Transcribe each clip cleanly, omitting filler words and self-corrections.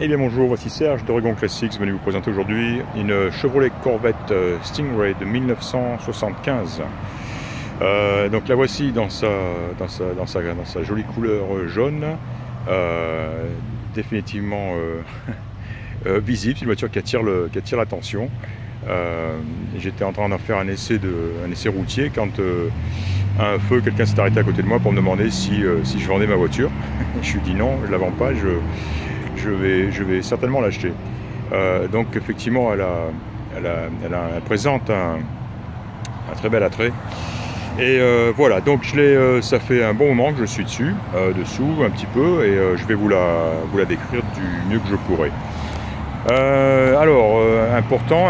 Eh bien bonjour, voici Serge d'Oregon Classics, venu vous présenter aujourd'hui une Chevrolet Corvette Stingray de 1975. Donc la voici dans sa jolie couleur jaune, définitivement visible, c'est une voiture qui attire l'attention. J'étais en train d'en faire un essai routier quand à un feu, quelqu'un s'est arrêté à côté de moi pour me demander si je vendais ma voiture. Je lui ai dit non, je ne la vends pas, je vais certainement l'acheter. Donc effectivement, elle présente un très bel attrait. Et voilà, donc ça fait un bon moment que je suis dessous un petit peu, et je vais vous la décrire du mieux que je pourrai. Important,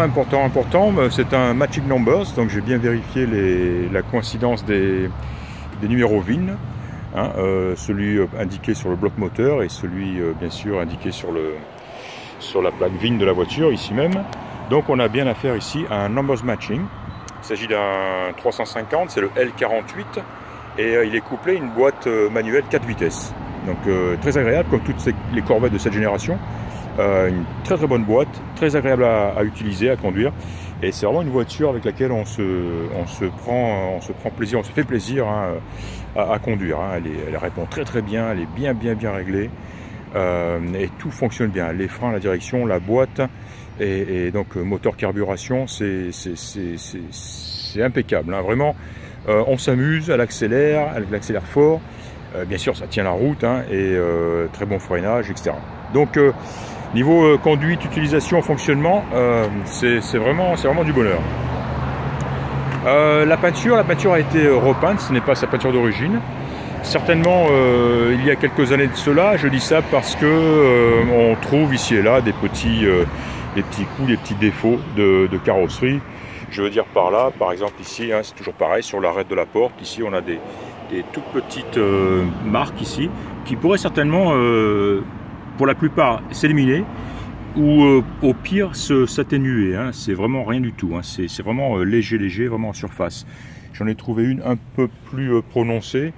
c'est un matching numbers, donc j'ai bien vérifié la coïncidence des numéros VIN, hein, celui indiqué sur le bloc moteur et celui bien sûr indiqué sur la plaque VIN de la voiture, ici même. Donc on a bien affaire ici à un numbers matching. Il s'agit d'un 350, c'est le L48, et il est couplé à une boîte manuelle 4 vitesses. Donc très agréable, comme toutes les Corvettes de cette génération. Une très bonne boîte, très agréable à utiliser, à conduire, et c'est vraiment une voiture avec laquelle on se prend plaisir, on se fait plaisir, hein, à conduire, hein. Elle répond très bien, elle est bien réglée, et tout fonctionne bien, les freins, la direction, la boîte, et donc moteur carburation, c'est impeccable, hein. Vraiment, on s'amuse, elle accélère fort, bien sûr ça tient la route, hein, et très bon freinage, etc. Donc niveau conduite, utilisation, fonctionnement, c'est vraiment du bonheur. La peinture a été repeinte, ce n'est pas sa peinture d'origine. Certainement, il y a quelques années de cela, je dis ça parce que on trouve ici et là des petits coups, des petits défauts de carrosserie. Je veux dire par là, par exemple ici, hein, c'est toujours pareil, sur l'arête de la porte, ici on a des toutes petites marques ici, qui pourraient certainement pour la plupart s'éliminer ou au pire s'atténuer, hein. C'est vraiment rien du tout, hein. C'est vraiment léger, vraiment en surface. J'en ai trouvé une un peu plus prononcée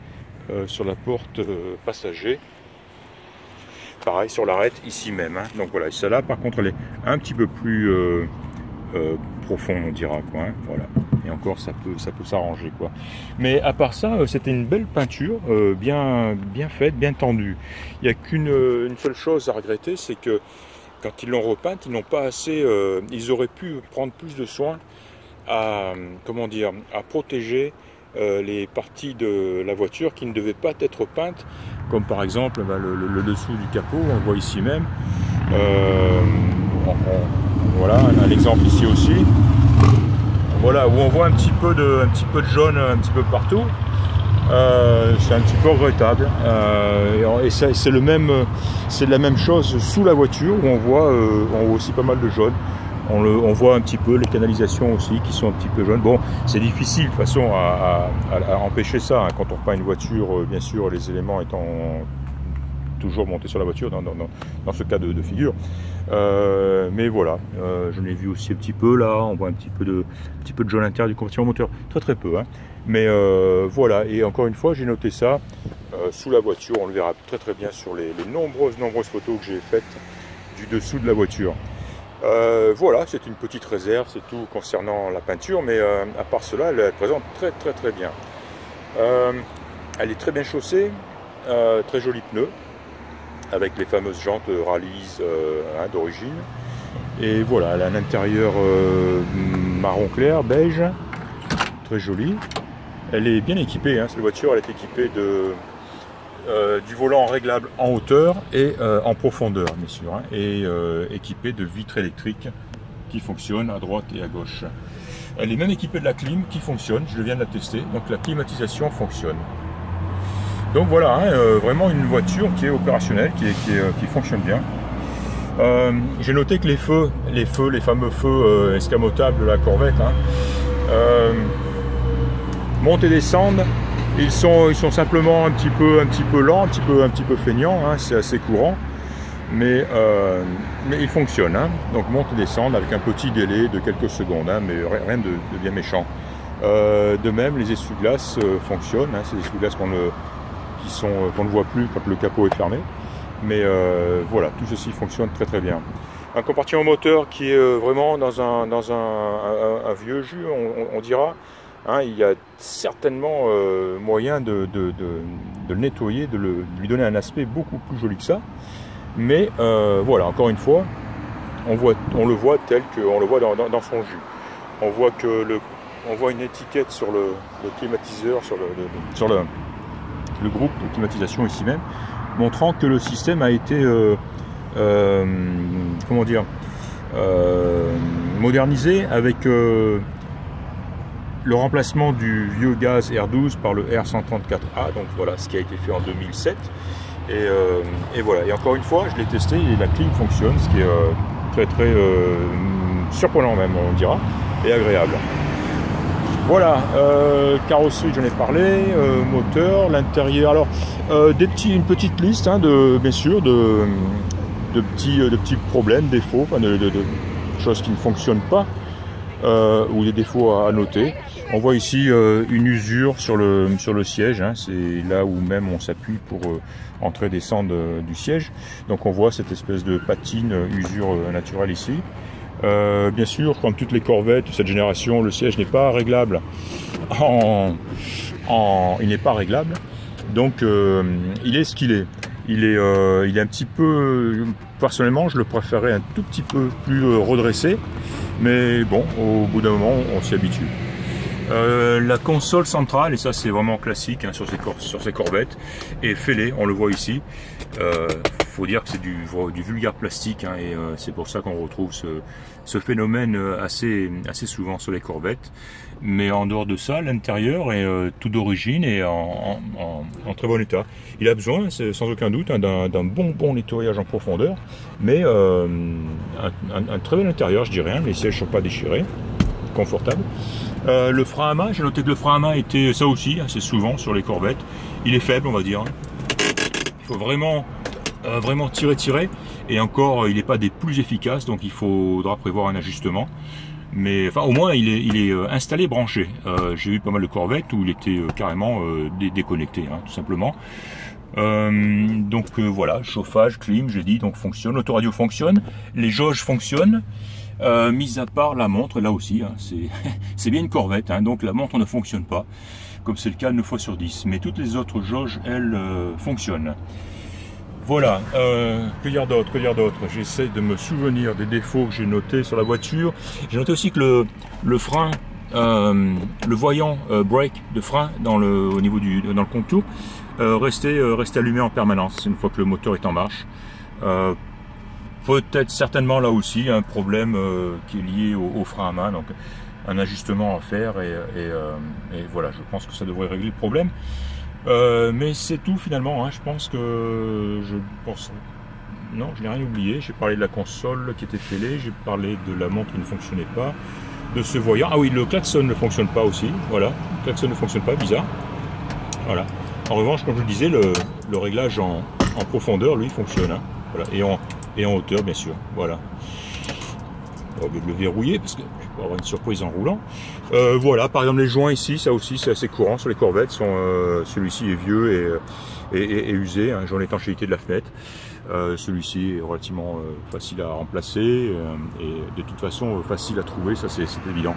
sur la porte passager, pareil sur l'arête ici même, hein. Donc voilà, celle-là par contre elle est un petit peu plus profonde, on dira, quoi, hein. Voilà, et encore ça peut s'arranger, quoi. Mais à part ça, c'était une belle peinture, bien faite, bien tendue. Il n'y a qu'une seule chose à regretter, c'est que quand ils l'ont repeinte, ils n'ont pas assez, ils auraient pu prendre plus de soin à protéger les parties de la voiture qui ne devaient pas être peintes, comme par exemple le dessous du capot, on le voit ici même. Voilà un exemple ici aussi. Voilà, où on voit un petit peu de jaune un petit peu partout. C'est un petit peu regrettable, et c'est la même chose sous la voiture, où on voit aussi pas mal de jaune. On voit un petit peu les canalisations aussi qui sont un petit peu jaunes. Bon, c'est difficile de toute façon à empêcher ça, hein, quand on repeint une voiture, bien sûr, les éléments étant toujours montés sur la voiture dans ce cas de figure. Mais voilà, je l'ai vu aussi un petit peu là, on voit un petit peu de jaune à l'intérieur du compartiment moteur, très peu, hein. Mais voilà, et encore une fois j'ai noté ça sous la voiture, on le verra très bien sur les nombreuses photos que j'ai faites du dessous de la voiture. Voilà, c'est une petite réserve, c'est tout concernant la peinture, mais à part cela, elle présente très bien. Elle est très bien chaussée, très jolis pneus, avec les fameuses jantes Rally's, hein, d'origine. Et voilà, elle a un intérieur marron clair, beige, très joli. Elle est bien équipée, hein, cette voiture, elle est équipée du volant réglable en hauteur et en profondeur, bien sûr, hein, et équipée de vitres électriques qui fonctionnent à droite et à gauche. Elle est même équipée de la clim qui fonctionne, je viens de la tester, donc la climatisation fonctionne. Donc voilà, hein, vraiment une voiture qui est opérationnelle, qui fonctionne bien. J'ai noté que les fameux feux escamotables de la Corvette, hein, montent et descendent. Ils sont simplement un petit peu lents, un petit peu feignants, hein, c'est assez courant, mais ils fonctionnent, hein. Donc montent et descendent avec un petit délai de quelques secondes, hein, mais rien de bien méchant. De même, les essuie-glaces fonctionnent, hein, c'est des essuie-glaces qu'on ne voit plus quand le capot est fermé. Mais voilà, tout ceci fonctionne très très bien. Un compartiment moteur qui est vraiment dans un vieux jus, on dira. Hein, il y a certainement moyen de le nettoyer, de lui donner un aspect beaucoup plus joli que ça. Mais voilà, encore une fois, on le voit tel qu'on le voit dans son jus. On voit une étiquette sur le climatiseur, sur le groupe de climatisation ici même, montrant que le système a été comment dire, modernisé avec le remplacement du vieux gaz R12 par le R134A. Donc voilà ce qui a été fait en 2007. Et voilà, et encore une fois, je l'ai testé et la clim fonctionne, ce qui est très très surprenant même, on dira, et agréable. Voilà, carrosserie, j'en ai parlé, moteur, l'intérieur. Alors, une petite liste, hein, bien sûr, de petits problèmes, défauts, enfin de choses qui ne fonctionnent pas, ou des défauts à noter. On voit ici une usure sur le siège, hein, c'est là où même on s'appuie pour entrer et descendre du siège. Donc on voit cette espèce de patine, usure naturelle ici. Bien sûr, comme toutes les corvettes de cette génération, le siège n'est pas réglable. Il n'est pas réglable, donc il est ce qu'il est. Il est un petit peu, personnellement, je le préférais un tout petit peu plus redressé, mais bon, au bout d'un moment, on s'y habitue. La console centrale, et ça c'est vraiment classique hein, sur ces corvettes, est fêlée, on le voit ici. Faut dire que c'est du vulgaire plastique, hein, et c'est pour ça qu'on retrouve ce phénomène assez souvent sur les corvettes. Mais en dehors de ça, l'intérieur est tout d'origine et en très bon état. Il a besoin, sans aucun doute, hein, d'un bon nettoyage en profondeur, mais un très bon intérieur, je dirais. Hein, les sièges ne sont pas déchirés, confortables. Le frein à main, j'ai noté que le frein à main était ça aussi, assez souvent sur les corvettes. Il est faible, on va dire. Il faut vraiment tirer, et encore, il n'est pas des plus efficaces, donc il faudra prévoir un ajustement. Mais enfin, au moins, il est installé, branché. J'ai eu pas mal de corvettes où il était carrément déconnecté, hein, tout simplement. Donc voilà, chauffage, clim, j'ai dit, donc fonctionne. L'autoradio fonctionne, les jauges fonctionnent. Mis à part la montre, là aussi, hein, c'est bien une corvette, hein, donc la montre ne fonctionne pas, comme c'est le cas 9 fois sur 10. Mais toutes les autres jauges, elles, fonctionnent. Voilà, que dire d'autre, j'essaie de me souvenir des défauts que j'ai notés sur la voiture. J'ai noté aussi que le frein, le voyant brake de frein dans le contour restait allumé en permanence une fois que le moteur est en marche. Peut-être certainement là aussi un problème qui est lié au frein à main, donc un ajustement à faire, et voilà, je pense que ça devrait régler le problème. Mais c'est tout finalement, hein. Je pense que non, je n'ai rien oublié. J'ai parlé de la console qui était fêlée, j'ai parlé de la montre qui ne fonctionnait pas, de ce voyant. Ah oui, le klaxon ne fonctionne pas aussi, voilà, le klaxon ne fonctionne pas, bizarre. Voilà. En revanche, comme je le disais, le réglage en profondeur, lui, fonctionne, hein. Voilà. Et en hauteur, bien sûr, voilà. On va le verrouiller parce que je vais avoir une surprise en roulant. Voilà, par exemple les joints ici, ça aussi c'est assez courant sur les corvettes. Celui-ci est vieux et usé, hein, joint d'étanchéité de la fenêtre. Celui-ci est relativement facile à remplacer et de toute façon facile à trouver, ça c'est évident.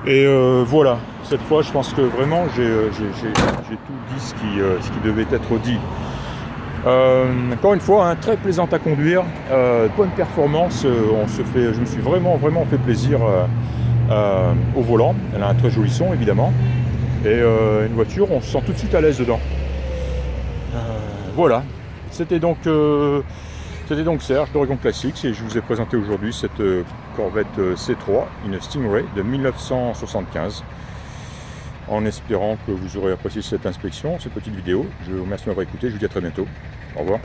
Et voilà, cette fois je pense que vraiment j'ai tout dit ce qui devait être dit. Encore une fois, hein, très plaisante à conduire, bonne performance, je me suis vraiment fait plaisir au volant. Elle a un très joli son évidemment, et une voiture, on se sent tout de suite à l'aise dedans. Voilà, c'était donc Serge d'Oregon Classics, et je vous ai présenté aujourd'hui cette Corvette C3, une Stingray de 1975. En espérant que vous aurez apprécié cette inspection, cette petite vidéo. Je vous remercie de m'avoir écouté, je vous dis à très bientôt. Au revoir.